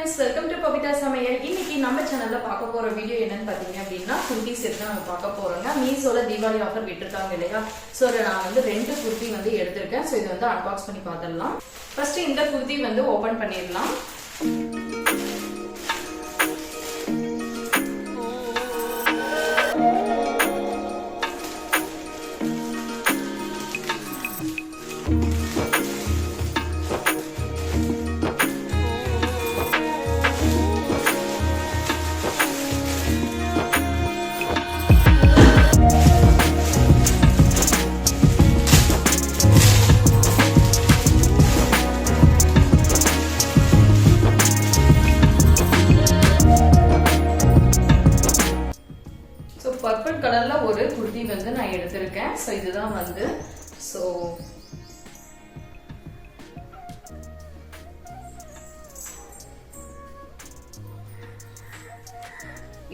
friends, welcome to Pavita Samayal. இன்னைக்கு நம்ம சேனல்ல பார்க்க போற வீடியோ என்னன்னு பாத்தீங்க அப்படின்னா குர்த்தி செட் தான் நம்ம பார்க்க போறோங்க. மீஷோல தீபாவளி ஆஃபர் விட்டுருக்காங்க இல்லையா? சோ நான் வந்து ரெண்டு குர்த்தி வந்து எடுத்திருக்கேன். சோ இது வந்து அன்பாக்ஸ் பண்ணி பார்த்துடலாம். ஃபர்ஸ்ட் இந்த குர்த்தி வந்து ஓபன் பண்ணிடலாம். பர்பிள் கலர்ல ஒரு குர்த்தி வந்து நான் எடுத்திருக்கேன். சோ இதுதான் வந்து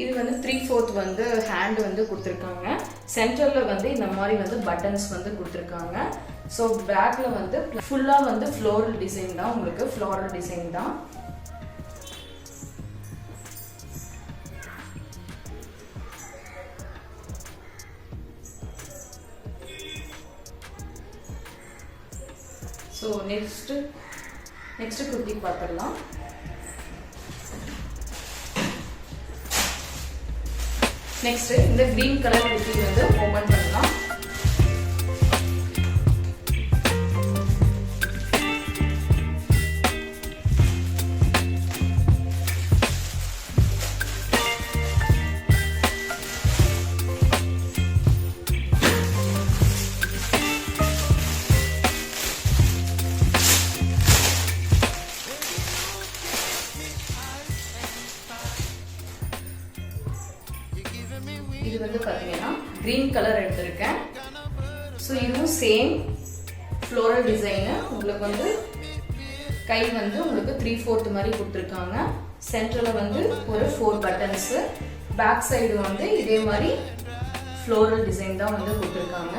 இது வந்து 3/4 வந்து ஹேண்ட் வந்து கொடுத்துருக்காங்க. சென்டர்ல வந்து இந்த மாதிரி வந்து பட்டன்ஸ் வந்து கொடுத்துருக்காங்க. ஸோ பேக்ல வந்து ஃபுல்லா வந்து ஃப்ளோரல் டிசைன் தான், உங்களுக்கு ஃப்ளோரல் டிசைன் தான். ஸோ நெக்ஸ்ட் குர்த்தி பார்த்துடலாம். நெக்ஸ்ட் இந்த கிரீன் கலர் குர்த்தி வந்து ஓபன் பண்ணலாம். இது வந்து பாத்தீங்கன்னா கிரீன் கலர் எடுத்திருக்கேன். ஸோ இதுவும் சேம் ஃப்ளோரல் டிசைனு. உங்களுக்கு வந்து கை வந்து உங்களுக்கு 3/4 மாதிரி கொடுத்துருக்காங்க. சென்டர்ல வந்து ஒரு 4 பட்டன்ஸ், பேக் சைடு வந்து இதே மாதிரி ஃப்ளோரல் டிசைன் தான் வந்து கொடுத்துருக்காங்க.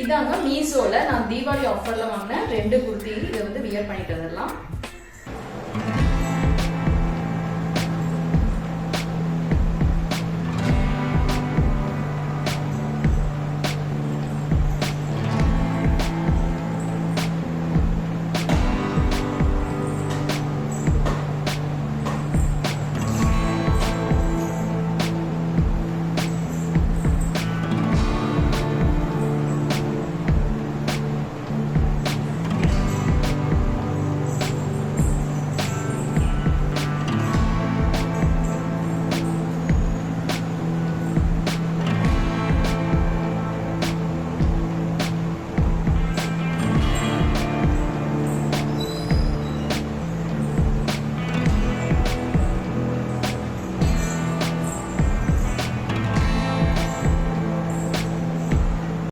இதாங்க மீஷோல நான் தீபாவளி ஆஃபர்ல வாங்கின ரெண்டு குர்த்தி. இதை வந்து வியர் பண்ணிட்டு வந்துடலாம்.